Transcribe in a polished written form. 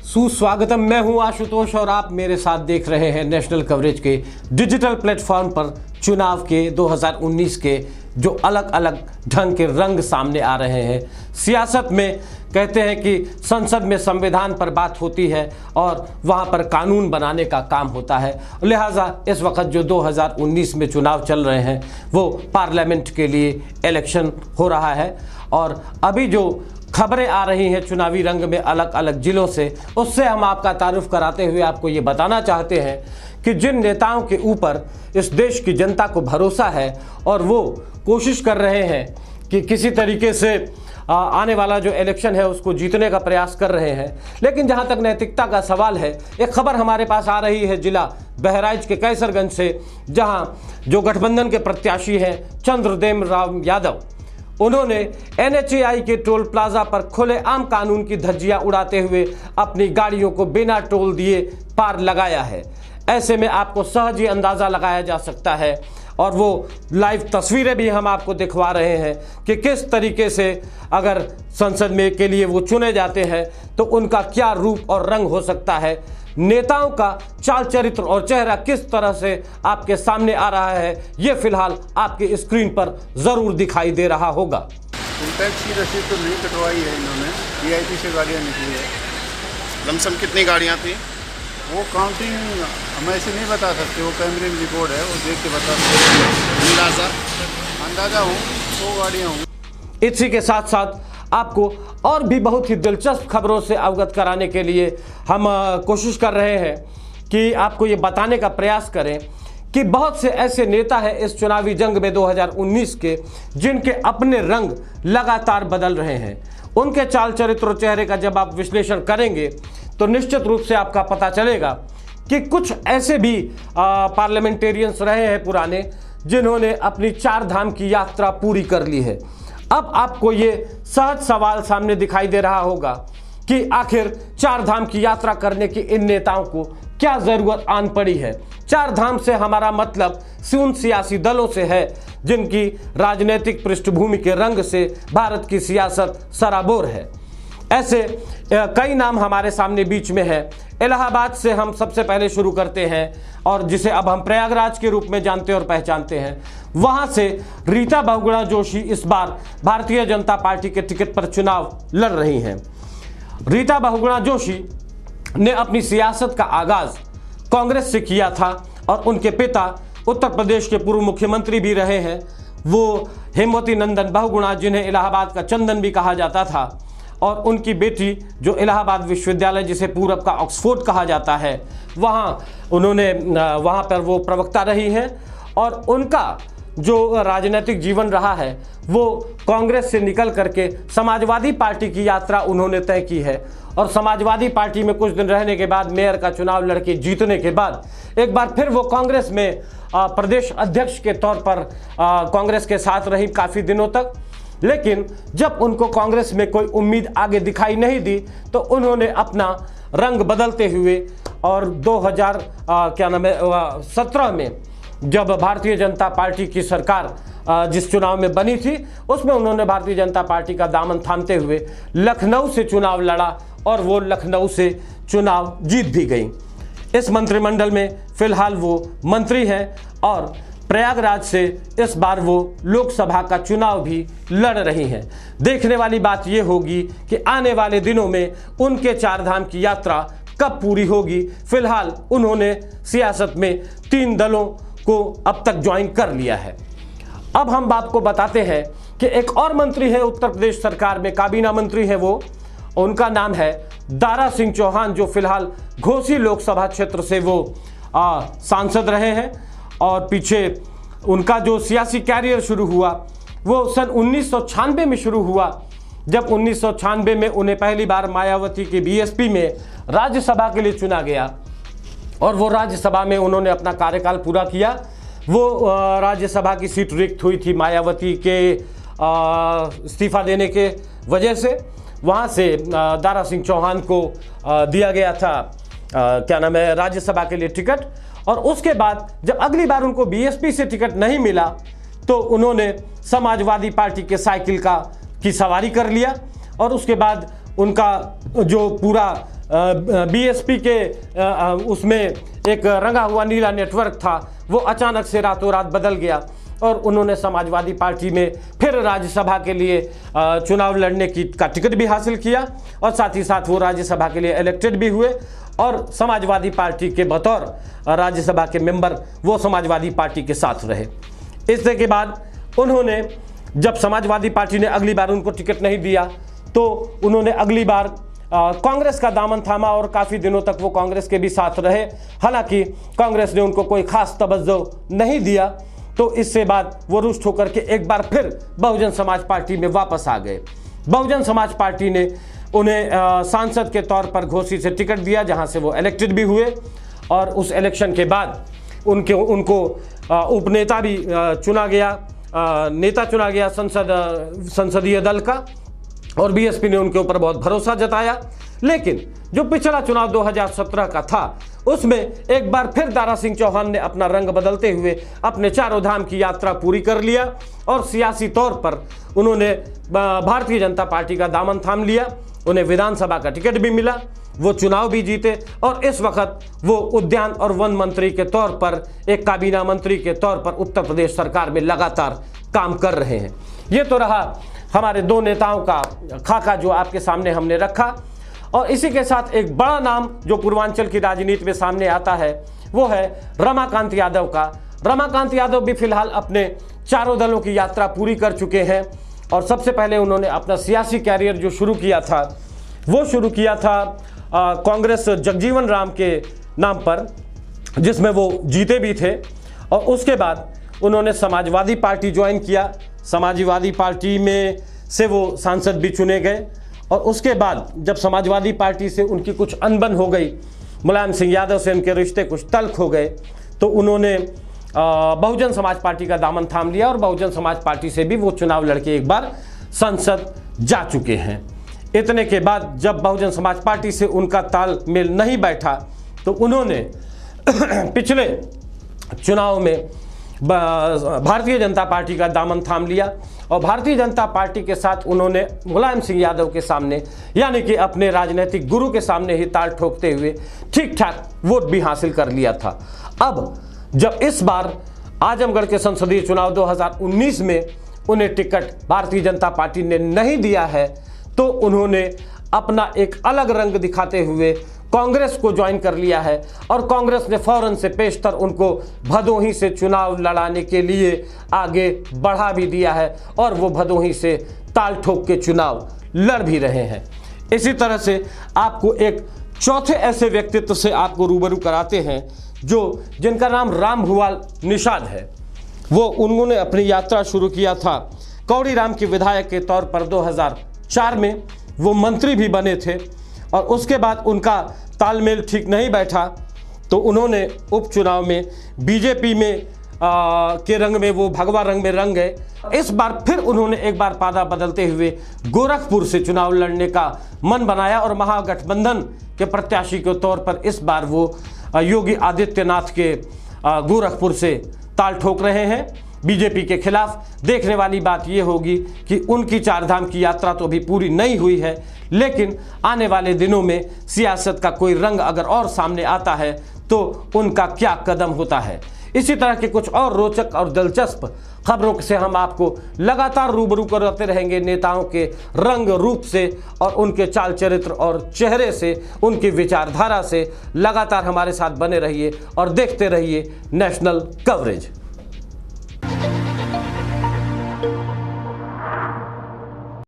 सुस्वागतम। मैं हूं आशुतोष और आप मेरे साथ देख रहे हैं नेशनल कवरेज के डिजिटल प्लेटफॉर्म पर चुनाव के 2019 के जो अलग अलग ढंग के रंग सामने आ रहे हैं। सियासत में कहते हैं कि संसद में संविधान पर बात होती है और वहां पर कानून बनाने का काम होता है। लिहाजा इस वक्त जो 2019 में चुनाव चल रहे हैं वो पार्लियामेंट के लिए इलेक्शन हो रहा है और अभी जो खबरें आ रही हैं चुनावी रंग में अलग अलग जिलों से, उससे हम आपका तारुफ कराते हुए आपको ये बताना चाहते हैं कि जिन नेताओं के ऊपर इस देश की जनता को भरोसा है और वो कोशिश कर रहे हैं कि किसी तरीके से आने वाला जो इलेक्शन है उसको जीतने का प्रयास कर रहे हैं, लेकिन जहां तक नैतिकता का सवाल है, एक खबर हमारे पास आ रही है जिला बहराइच के कैसरगंज से, जहां जो गठबंधन के प्रत्याशी हैं चंद्रदेव राम यादव, उन्होंने NHAI के टोल प्लाजा पर खुलेआम कानून की धज्जियां उड़ाते हुए अपनी गाड़ियों को बिना टोल दिए पार लगाया है। ऐसे में आपको सहज ही अंदाज़ा लगाया जा सकता है और वो लाइव तस्वीरें भी हम आपको दिखवा रहे हैं कि किस तरीके से अगर संसद में के लिए वो चुने जाते हैं तो उनका क्या रूप और रंग हो सकता है। नेताओं का चाल चरित्र और चेहरा किस तरह से आपके सामने आ रहा है, ये फिलहाल आपके स्क्रीन पर ज़रूर दिखाई दे रहा होगा। टैक्स की रसीद तो नहीं कटवाई है इन्होंने, VIP से गाड़ियाँ निकली है। लमसम कितनी गाड़ियाँ थी? वो काउंटिंग हम ऐसे नहीं बता सकते, वो कैमरे में रिकॉर्ड है, वो देख के बता सकते। अंदाज़ा हूँ 2 गाड़ियाँ हूँ। इसी के साथ साथ आपको और भी बहुत ही दिलचस्प खबरों से अवगत कराने के लिए हम कोशिश कर रहे हैं कि आपको ये बताने का प्रयास करें कि बहुत से ऐसे नेता हैं इस चुनावी जंग में 2019 के, जिनके अपने रंग लगातार बदल रहे हैं। उनके चाल चरित्र और चेहरे का जब आप विश्लेषण करेंगे तो निश्चित रूप से आपका पता चलेगा कि कुछ ऐसे भी पार्लियामेंटेरियंस रहे हैं पुराने, जिन्होंने अपनी 4 धाम की यात्रा पूरी कर ली है। अब आपको ये सहज सवाल सामने दिखाई दे रहा होगा कि आखिर 4 धाम की यात्रा करने की इन नेताओं को क्या ज़रूरत आन पड़ी है। 4 धाम से हमारा मतलब उन सियासी दलों से है जिनकी राजनीतिक पृष्ठभूमि के रंग से भारत की सियासत सराबोर है। ऐसे कई नाम हमारे सामने बीच में है। इलाहाबाद से हम सबसे पहले शुरू करते हैं और जिसे अब हम प्रयागराज के रूप में जानते और पहचानते हैं। वहां से रीता बहुगुणा जोशी इस बार भारतीय जनता पार्टी के टिकट पर चुनाव लड़ रही हैं। रीता बहुगुणा जोशी ने अपनी सियासत का आगाज कांग्रेस से किया था और उनके पिता उत्तर प्रदेश के पूर्व मुख्यमंत्री भी रहे हैं, वो हेमवती नंदन बहुगुणा, जिन्हें इलाहाबाद का चंदन भी कहा जाता था, और उनकी बेटी जो इलाहाबाद विश्वविद्यालय, जिसे पूरब का ऑक्सफोर्ड कहा जाता है, वहाँ पर वो प्रवक्ता रही हैं और उनका जो राजनीतिक जीवन रहा है वो कांग्रेस से निकल करके समाजवादी पार्टी की यात्रा उन्होंने तय की है और समाजवादी पार्टी में कुछ दिन रहने के बाद मेयर का चुनाव लड़के जीतने के बाद एक बार फिर वो कांग्रेस में प्रदेश अध्यक्ष के तौर पर कांग्रेस के साथ रही काफ़ी दिनों तक। लेकिन जब उनको कांग्रेस में कोई उम्मीद आगे दिखाई नहीं दी तो उन्होंने अपना रंग बदलते हुए और 2017 में जब भारतीय जनता पार्टी की सरकार जिस चुनाव में बनी थी उसमें उन्होंने भारतीय जनता पार्टी का दामन थामते हुए लखनऊ से चुनाव लड़ा और वो लखनऊ से चुनाव जीत भी गई। इस मंत्रिमंडल में फिलहाल वो मंत्री हैं और प्रयागराज से इस बार वो लोकसभा का चुनाव भी लड़ रही हैं। देखने वाली बात ये होगी कि आने वाले दिनों में उनके 4 धाम की यात्रा कब पूरी होगी। फिलहाल उन्होंने सियासत में 3 दलों को अब तक ज्वाइन कर लिया है। अब हम आपको बताते हैं कि एक और मंत्री है उत्तर प्रदेश सरकार में, काबीना मंत्री है वो, उनका नाम है दारा सिंह चौहान, जो फिलहाल घोसी लोकसभा क्षेत्र से वो सांसद रहे हैं और पीछे उनका जो सियासी कैरियर शुरू हुआ वो सन 1996 में शुरू हुआ, जब 1996 में उन्हें पहली बार मायावती की BSP में राज्यसभा के लिए चुना गया और वो राज्यसभा में उन्होंने अपना कार्यकाल पूरा किया। वो राज्यसभा की सीट रिक्त हुई थी मायावती के इस्तीफा देने के वजह से। वहाँ से दारा सिंह चौहान को दिया गया था राज्यसभा के लिए टिकट, और उसके बाद जब अगली बार उनको BSP से टिकट नहीं मिला तो उन्होंने समाजवादी पार्टी के साइकिल की सवारी कर लिया और उसके बाद उनका जो पूरा बीएसपी के उसमें एक रंगा हुआ नीला नेटवर्क था वो अचानक से रातों रात बदल गया और उन्होंने समाजवादी पार्टी में फिर राज्यसभा के लिए चुनाव लड़ने का टिकट भी हासिल किया और साथ ही साथ वो राज्यसभा के लिए इलेक्टेड भी हुए और समाजवादी पार्टी के बतौर राज्यसभा के मेंबर वो समाजवादी पार्टी के साथ रहे। इसके के बाद उन्होंने जब समाजवादी पार्टी ने अगली बार उनको टिकट नहीं दिया तो उन्होंने अगली बार कांग्रेस का दामन थामा और काफ़ी दिनों तक वो कांग्रेस के भी साथ रहे। हालांकि कांग्रेस ने उनको कोई खास तवज्जो नहीं दिया तो इससे बाद वो रुष्ट होकर के एक बार फिर बहुजन समाज पार्टी में वापस आ गए। बहुजन समाज पार्टी ने उन्हें सांसद के तौर पर घोसी से टिकट दिया जहां से वो इलेक्टेड भी हुए और उस इलेक्शन के बाद उनको उपनेता भी चुना गया, नेता चुना गया संसदीय दल का और बीएसपी ने उनके ऊपर बहुत भरोसा जताया। लेकिन जो पिछला चुनाव 2017 का था उसमें एक बार फिर दारा सिंह चौहान ने अपना रंग बदलते हुए अपने चारों धाम की यात्रा पूरी कर लिया और सियासी तौर पर उन्होंने भारतीय जनता पार्टी का दामन थाम लिया। उन्हें विधानसभा का टिकट भी मिला, वो चुनाव भी जीते और इस वक्त वो उद्यान और वन मंत्री के तौर पर, एक काबीना मंत्री के तौर पर उत्तर प्रदेश सरकार में लगातार काम कर रहे हैं। ये तो रहा हमारे दो नेताओं का खाका जो आपके सामने हमने रखा और इसी के साथ एक बड़ा नाम जो पूर्वांचल की राजनीति में सामने आता है वो है रमाकांत यादव का। रमाकांत यादव भी फिलहाल अपने चारों दलों की यात्रा पूरी कर चुके हैं और सबसे पहले उन्होंने अपना सियासी कैरियर जो शुरू किया था वो शुरू किया था कांग्रेस जगजीवन राम के नाम पर, जिसमें वो जीते भी थे और उसके बाद उन्होंने समाजवादी पार्टी ज्वाइन किया। समाजवादी पार्टी में से वो सांसद भी चुने गए और उसके बाद जब समाजवादी पार्टी से उनकी कुछ अनबन हो गई, मुलायम सिंह यादव से उनके रिश्ते कुछ तल्ख हो गए, तो उन्होंने बहुजन समाज पार्टी का दामन थाम लिया और बहुजन समाज पार्टी से भी वो चुनाव लड़के एक बार संसद जा चुके हैं। इतने के बाद जब बहुजन समाज पार्टी से उनका तालमेल नहीं बैठा तो उन्होंने पिछले चुनाव में भारतीय जनता पार्टी का दामन थाम लिया और भारतीय जनता पार्टी के साथ उन्होंने मुलायम सिंह यादव के सामने यानी कि अपने राजनीतिक गुरु के सामने ही ताल ठोकते हुए ठीक ठाक वोट भी हासिल कर लिया था। अब जब इस बार आजमगढ़ के संसदीय चुनाव 2019 में उन्हें टिकट भारतीय जनता पार्टी ने नहीं दिया है तो उन्होंने अपना एक अलग रंग दिखाते हुए कांग्रेस को ज्वाइन कर लिया है और कांग्रेस ने फौरन से पेशतर उनको भदोही से चुनाव लड़ाने के लिए आगे बढ़ा भी दिया है और वो भदोही से ताल ठोक के चुनाव लड़ भी रहे हैं। इसी तरह से आपको एक चौथे ऐसे व्यक्तित्व से आपको रूबरू कराते हैं जिनका नाम राम भुवाल निषाद है। वो उन्होंने अपनी यात्रा शुरू किया था कौड़ी राम के विधायक के तौर पर 2004 में, वो मंत्री भी बने थे और उसके बाद उनका तालमेल ठीक नहीं बैठा तो उन्होंने उपचुनाव में बीजेपी में के रंग में वो भगवा रंग में रंग गए। इस बार फिर उन्होंने एक बार पादा बदलते हुए गोरखपुर से चुनाव लड़ने का मन बनाया और महागठबंधन के प्रत्याशी के तौर पर इस बार वो योगी आदित्यनाथ के गोरखपुर से ताल ठोक रहे हैं बीजेपी के खिलाफ। देखने वाली बात ये होगी कि उनकी चारधाम की यात्रा तो अभी पूरी नहीं हुई है, लेकिन आने वाले दिनों में सियासत का कोई रंग अगर और सामने आता है तो उनका क्या कदम होता है। इसी तरह के कुछ और रोचक और दिलचस्प खबरों से हम आपको लगातार रूबरू कराते रहेंगे नेताओं के रंग रूप से और उनके चाल चरित्र और चेहरे से, उनकी विचारधारा से। लगातार हमारे साथ बने रहिए और देखते रहिए नेशनल कवरेज।